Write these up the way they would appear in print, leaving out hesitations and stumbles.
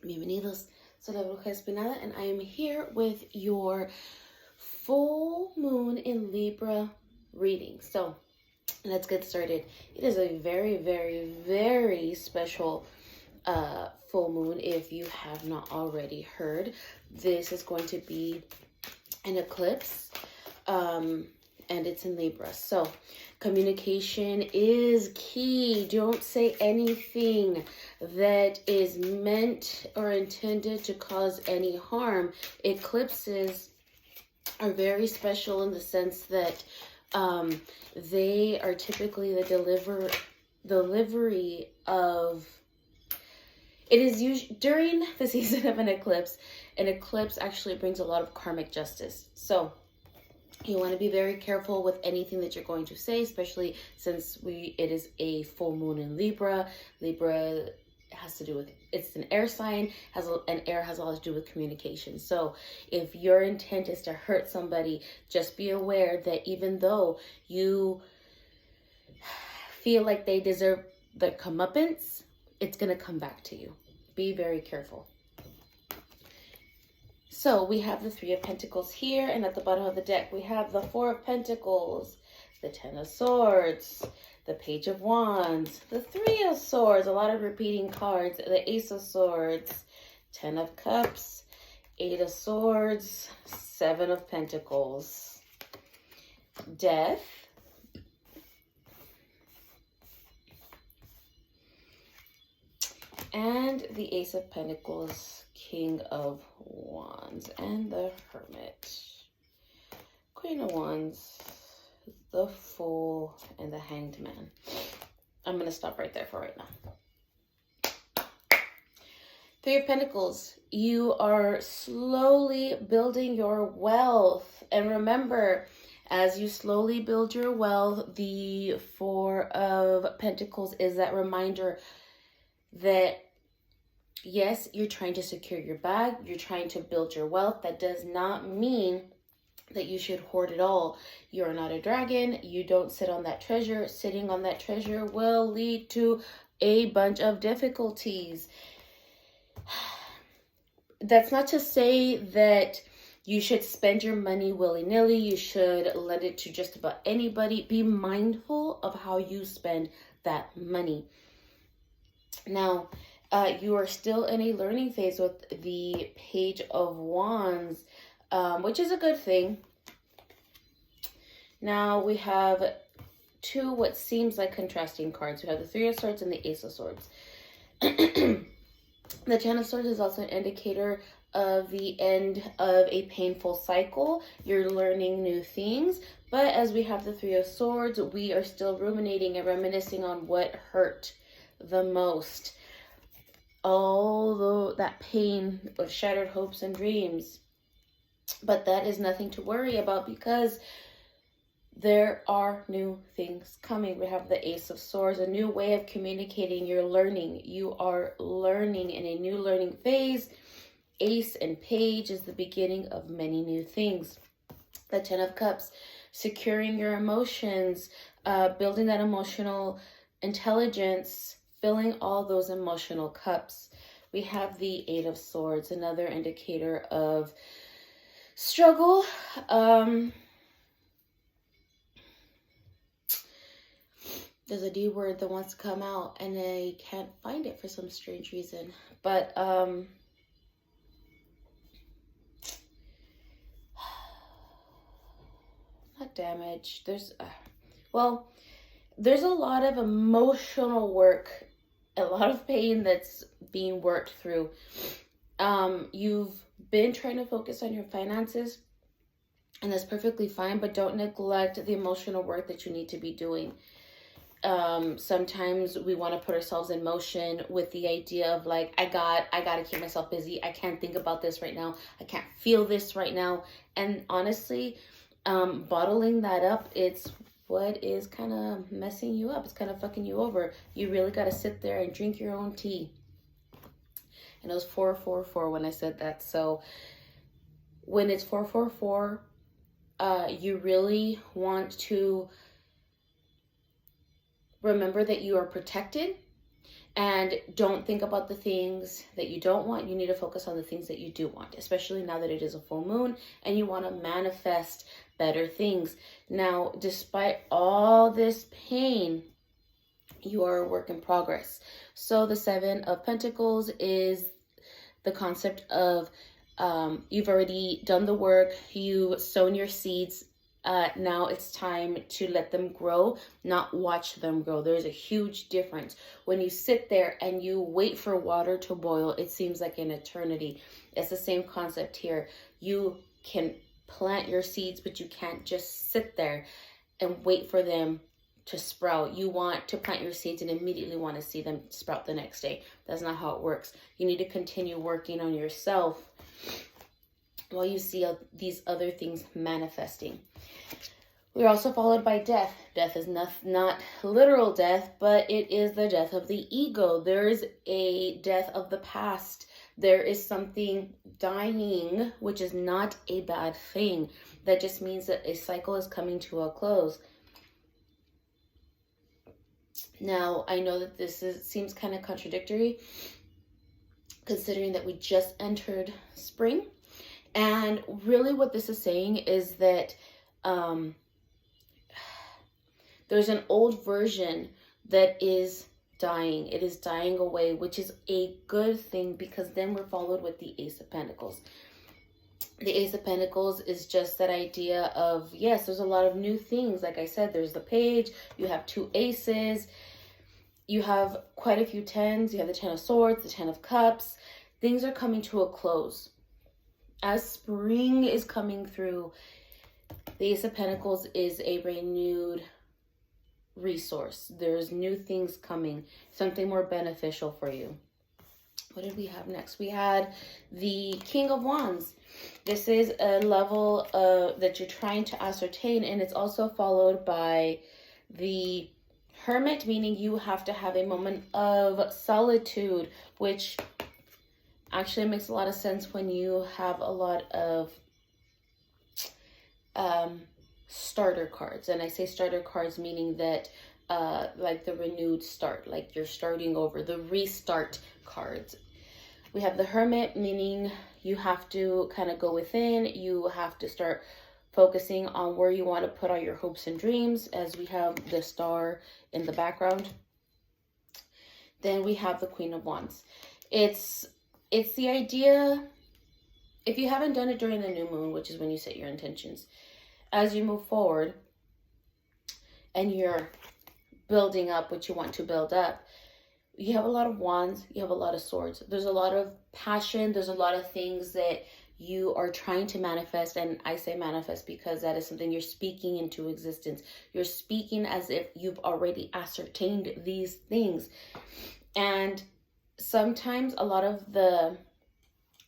Bienvenidos. Soy la Bruja Espinada, and I am here with your full moon in Libra reading. So let's get started. It is a very, very, very special full moon. If you have not already heard, this is going to be an eclipse, and it's in Libra. So communication is key. Don't say anything that is meant or intended to cause any harm. Eclipses are very special in the sense that they are typically the delivery of. It is usually during the season of an eclipse actually brings a lot of karmic justice. So you want to be very careful with anything that you're going to say, especially since it is a full moon in Libra. Libra has to do with, it's an air sign, and air has a lot to do with communication. So if your intent is to hurt somebody, just be aware that even though you feel like they deserve the comeuppance, it's going to come back to you. Be very careful. So we have the Three of Pentacles here, and at the bottom of the deck, we have the Four of Pentacles, the Ten of Swords, the Page of Wands, the Three of Swords, a lot of repeating cards, the Ace of Swords, Ten of Cups, Eight of Swords, Seven of Pentacles, Death, and the Ace of Pentacles, King of Wands, and the Hermit, Queen of Wands, the Fool, and the Hanged Man. I'm going to stop right there for right now. Three of Pentacles, you are slowly building your wealth. And remember, as you slowly build your wealth, the Four of Pentacles is that reminder that yes, you're trying to secure your bag, you're trying to build your wealth. That does not mean that you should hoard it all. You're not a dragon. You don't sit on that treasure. Sitting on that treasure will lead to a bunch of difficulties. That's not to say that you should spend your money willy-nilly. You should lend it to just about anybody. Be mindful of how you spend that money. Now, you are still in a learning phase with the Page of Wands, which is a good thing. Now we have two what seems like contrasting cards. We have the Three of Swords and the Ace of Swords. The Ten of Swords is also an indicator of the end of a painful cycle. You're learning new things. But as we have the Three of Swords, we are still ruminating and reminiscing on what hurt the most. All that pain of shattered hopes and dreams. But that is nothing to worry about because there are new things coming. We have the Ace of Swords, a new way of communicating. You're learning. You are learning in a new learning phase. Ace and Page is the beginning of many new things. The Ten of Cups, securing your emotions, building that emotional intelligence, filling all those emotional cups. We have the Eight of Swords, another indicator of struggle. There's a D word that wants to come out and I can't find it for some strange reason. But not damage. There's a lot of emotional work, a lot of pain that's being worked through. You've been trying to focus on your finances, and that's perfectly fine, but don't neglect the emotional work that you need to be doing. Sometimes we want to put ourselves in motion with the idea of like, I gotta keep myself busy. I can't think about this right now. I can't feel this right now. And honestly, bottling that up, it's what is kind of messing you up. It's kind of fucking you over. You really got to sit there and drink your own tea. And it was 444 when I said that. So when it's 444, you really want to remember that you are protected And don't think about the things that you don't want. You need to focus on the things that you do want, especially now that it is a full moon and you want to manifest better things. Now, despite all this pain, you are a work in progress. So the Seven of Pentacles is the concept of you've already done the work, you've sown your seeds. Now it's time to let them grow, not watch them grow. There's a huge difference. When you sit there and you wait for water to boil, it seems like an eternity. It's the same concept here. You can plant your seeds, but you can't just sit there and wait for them to sprout. You want to plant your seeds and immediately want to see them sprout the next day. That's not how it works. You need to continue working on yourself while you see these other things manifesting. We're also followed by death. Death is not literal death, but it is the death of the ego. There is a death of the past. There is something dying, which is not a bad thing. That just means that a cycle is coming to a close. Now, I know that this seems kind of contradictory, considering that we just entered spring. And really what this is saying is that there's an old version that is dying. It is dying away, which is a good thing, because then we're followed with the Ace of Pentacles. The Ace of Pentacles is just that idea of, yes, there's a lot of new things. Like I said, there's the Page, you have two aces, you have quite a few tens, you have the Ten of Swords, the Ten of Cups. Things are coming to a close. As spring is coming through, the Ace of Pentacles is a renewed resource. There's new things coming, something more beneficial for you. What did we have next? We had the King of Wands. This is a level that you're trying to ascertain, and it's also followed by the Hermit, meaning you have to have a moment of solitude, which actually makes a lot of sense when you have a lot of starter cards. And I say starter cards meaning that like the renewed start, like you're starting over, the restart cards. We have the Hermit, meaning you have to kind of go within. You have to start focusing on where you want to put all your hopes and dreams, as we have the Star in the background. Then we have the Queen of Wands. It's the idea, if you haven't done it during the new moon, which is when you set your intentions, as you move forward and you're building up what you want to build up, you have a lot of wands, you have a lot of swords. There's a lot of passion, there's a lot of things that you are trying to manifest. And I say manifest because that is something you're speaking into existence. You're speaking as if you've already ascertained these things. And sometimes a lot of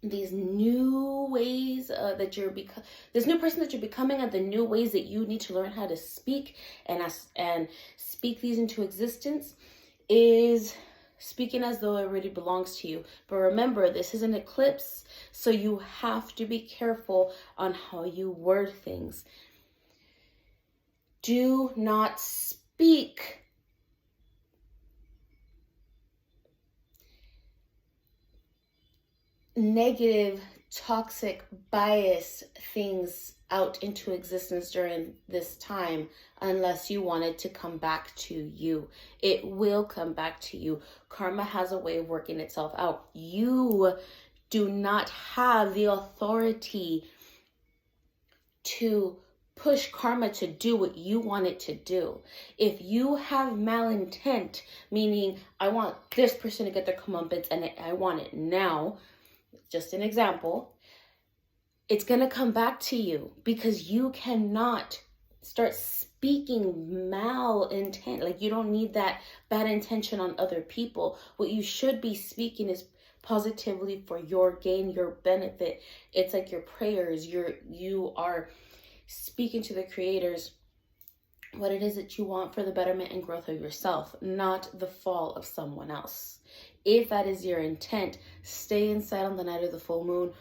these new ways that you're this new person that you're becoming, and the new ways that you need to learn how to speak and speak these into existence, is speaking as though it already belongs to you. But remember, this is an eclipse, so you have to be careful on how you word things. Do not speak negative, toxic, bias things out into existence during this time, unless you want it to come back to you. It will come back to you. Karma has a way of working itself out. You do not have the authority to push karma to do what you want it to do. If you have malintent, meaning I want this person to get their comeuppance and I want it now, just an example, it's going to come back to you, because you cannot start speaking malintent. Like, you don't need that bad intention on other people. What you should be speaking is positively for your gain, your benefit. It's like your prayers. You are speaking to the creators what it is that you want for the betterment and growth of yourself, not the fall of someone else. If that is your intent, stay inside on the night of the full moon,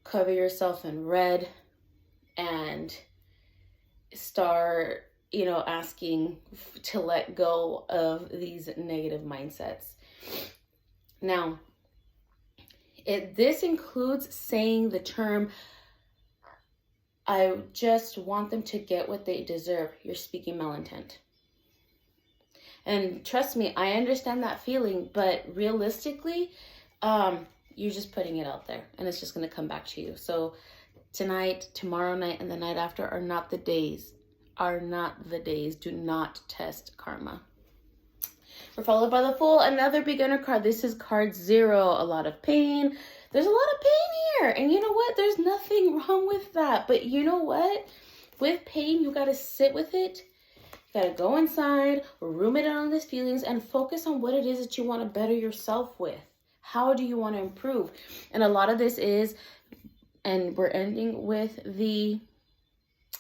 cover yourself in red, and start, asking to let go of these negative mindsets. Now, this includes saying the term, I just want them to get what they deserve. You're speaking malintent. And trust me, I understand that feeling, but realistically, you're just putting it out there and it's just going to come back to you. So tonight, tomorrow night, and the night after are not the days. Do not test karma. We're followed by the Fool, another beginner card. This is card 0. A lot of pain. There's a lot of pain here. And you know what? There's nothing wrong with that. But you know what? With pain, you got to sit with it. You got to go inside, ruminate on these feelings, and focus on what it is that you want to better yourself with. How do you want to improve? And a lot of this is, and we're ending with the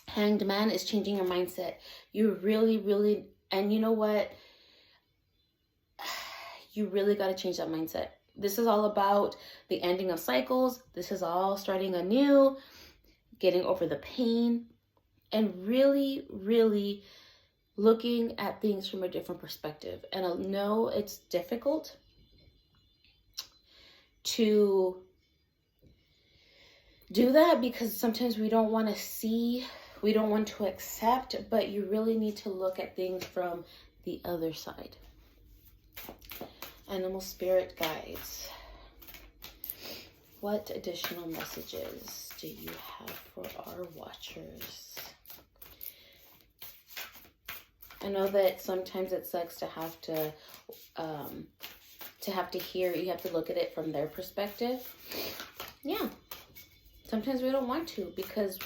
Hanged Man, is changing your mindset. You really, and you know what? You really got to change that mindset. This is all about the ending of cycles. This is all starting anew, getting over the pain, and really looking at things from a different perspective. And I know it's difficult to do that because sometimes we don't want to see, we don't want to accept, but you really need to look at things from the other side. Animal spirit guides. What additional messages do you have for our watchers? I know that sometimes it sucks to have to hear, you have to look at it from their perspective. Yeah. Sometimes we don't want to, because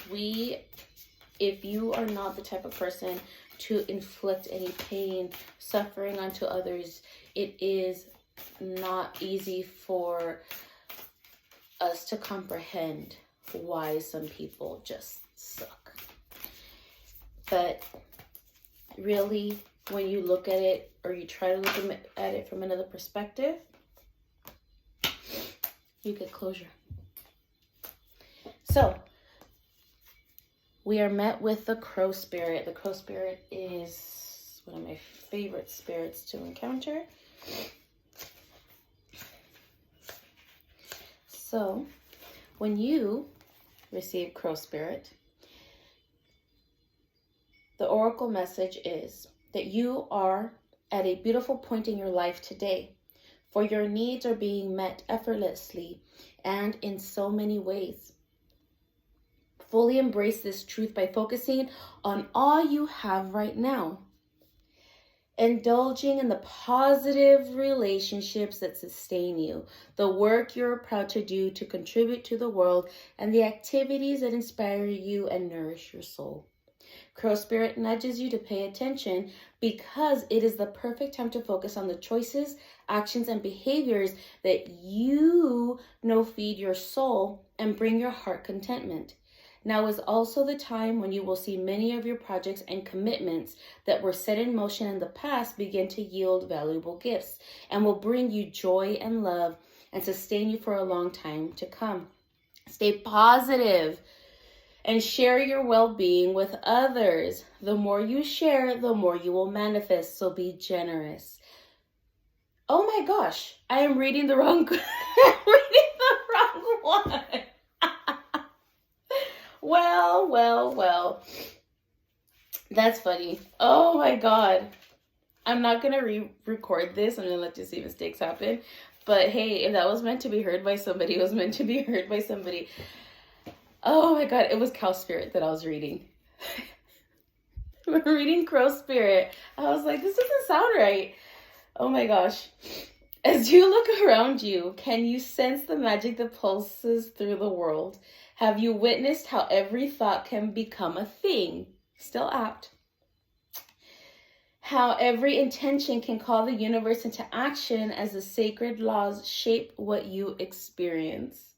if you are not the type of person to inflict any pain, suffering onto others, it is not easy for us to comprehend why some people just suck. But really, when you look at it, or you try to look at it from another perspective, you get closure. So, we are met with the Crow Spirit. The Crow Spirit is one of my favorite spirits to encounter. So, when you receive Crow Spirit, the oracle message is that you are at a beautiful point in your life today, for your needs are being met effortlessly and in so many ways. Fully embrace this truth by focusing on all you have right now. Indulging in the positive relationships that sustain you, the work you're proud to do to contribute to the world, and the activities that inspire you and nourish your soul. Crow Spirit nudges you to pay attention because it is the perfect time to focus on the choices, actions, and behaviors that you know feed your soul and bring your heart contentment. Now is also the time when you will see many of your projects and commitments that were set in motion in the past begin to yield valuable gifts and will bring you joy and love and sustain you for a long time to come. Stay positive and share your well-being with others. The more you share, the more you will manifest, so be generous. Oh my gosh, I am reading the wrong one. Well. That's funny. Oh my God. I'm not going to re-record this. I'm going to let you see mistakes happen. But hey, if that was meant to be heard by somebody, it was meant to be heard by somebody. Oh my God, it was Cow Spirit that I was reading. We're reading Crow Spirit. I was like, this doesn't sound right. Oh my gosh. As you look around you, can you sense the magic that pulses through the world? Have you witnessed how every thought can become a thing? Still apt. How every intention can call the universe into action as the sacred laws shape what you experience.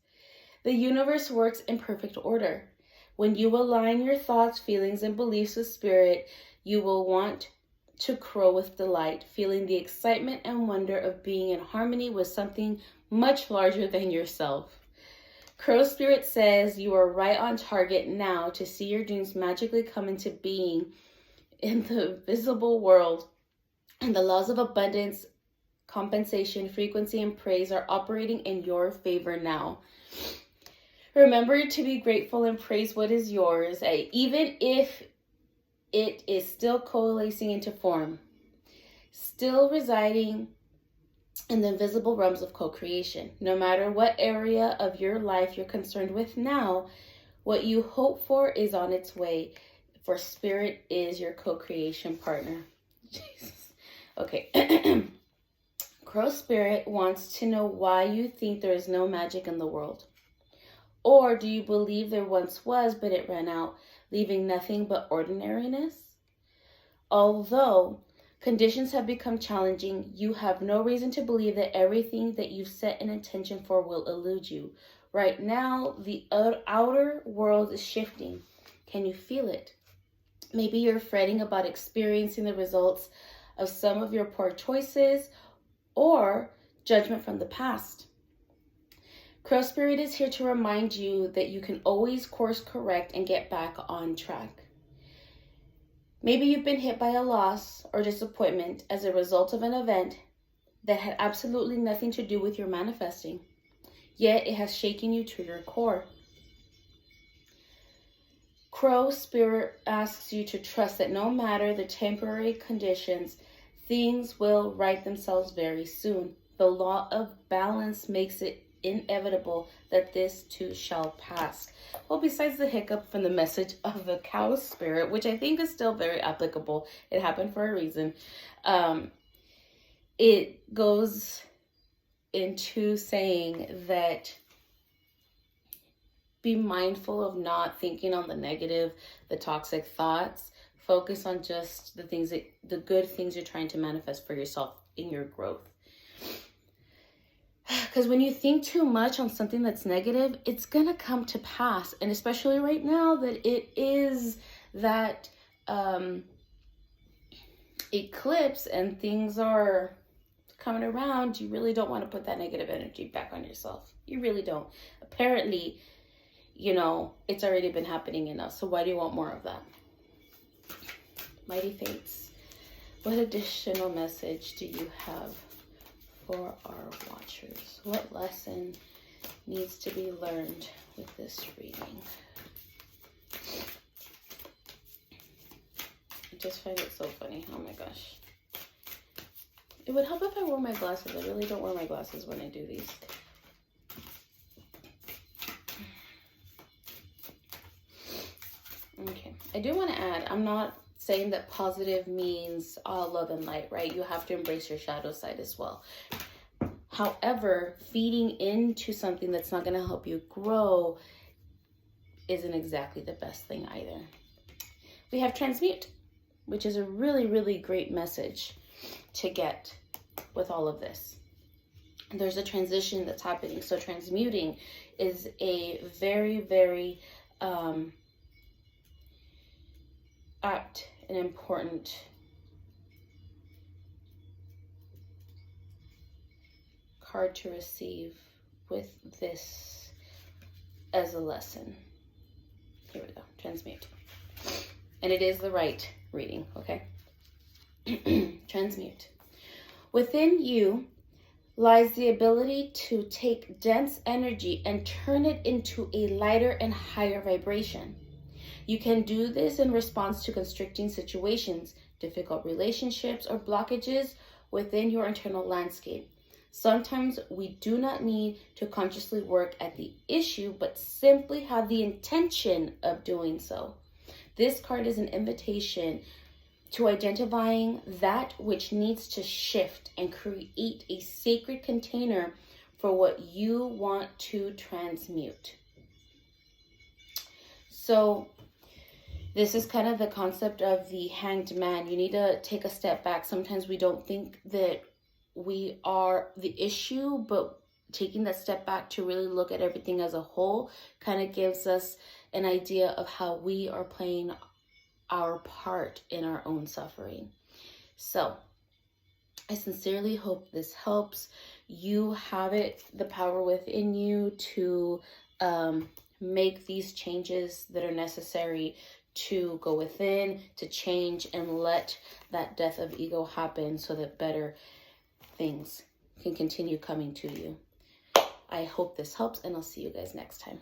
The universe works in perfect order. When you align your thoughts, feelings, and beliefs with spirit, you will want to crow with delight, feeling the excitement and wonder of being in harmony with something much larger than yourself. Crow Spirit says you are right on target now to see your dreams magically come into being in the visible world, and the laws of abundance compensation, frequency, and praise are operating in your favor now. Remember to be grateful and praise what is yours, even if it is still coalescing into form, still residing in the invisible realms of co-creation. No matter what area of your life you're concerned with now, what you hope for is on its way, for Spirit is your co-creation partner. Jesus. Okay. Crow Spirit wants to know why you think there is no magic in the world. Or do you believe there once was, but it ran out, leaving nothing but ordinariness? Although conditions have become challenging, you have no reason to believe that everything that you've set an intention for will elude you. Right now, the outer world is shifting. Can you feel it? Maybe you're fretting about experiencing the results of some of your poor choices or judgment from the past. Crow Spirit is here to remind you that you can always course correct and get back on track. Maybe you've been hit by a loss or disappointment as a result of an event that had absolutely nothing to do with your manifesting, yet it has shaken you to your core. Crow Spirit asks you to trust that no matter the temporary conditions, things will right themselves very soon. The law of balance makes it inevitable that this too shall pass. Well, besides the hiccup from the message of the cow spirit, which I think is still very applicable, it happened for a reason. It goes into saying that be mindful of not thinking on the negative, the toxic thoughts. Focus on just the good things you're trying to manifest for yourself in your growth. Because when you think too much on something that's negative, it's going to come to pass. And especially right now that it is that eclipse and things are coming around, you really don't want to put that negative energy back on yourself. You really don't. Apparently, it's already been happening enough. So why do you want more of that? Mighty Fates, what additional message do you have for our watchers? What lesson needs to be learned with this reading? I just find it so funny. Oh my gosh. It would help if I wore my glasses. I really don't wear my glasses when I do these. Okay. I do want to add, I'm not saying that positive means all love and light, right? You have to embrace your shadow side as well. However, feeding into something that's not going to help you grow isn't exactly the best thing either. We have transmute, which is a really, really great message to get with all of this. And there's a transition that's happening. So transmuting is a very, very apt and important card to receive with this as a lesson. Here we go, transmute. And it is the right reading, okay? Transmute. Within you lies the ability to take dense energy and turn it into a lighter and higher vibration. You can do this in response to constricting situations, difficult relationships, or blockages within your internal landscape. Sometimes we do not need to consciously work at the issue, but simply have the intention of doing so. This card is an invitation to identifying that which needs to shift and create a sacred container for what you want to transmute. So this is kind of the concept of the hanged man. You need to take a step back. Sometimes we don't think that we are the issue, but taking that step back to really look at everything as a whole kind of gives us an idea of how we are playing our part in our own suffering. So I sincerely hope this helps. You have the power within you to make these changes that are necessary to go within, to change, and let that death of ego happen so that better things can continue coming to you. I hope this helps, and I'll see you guys next time.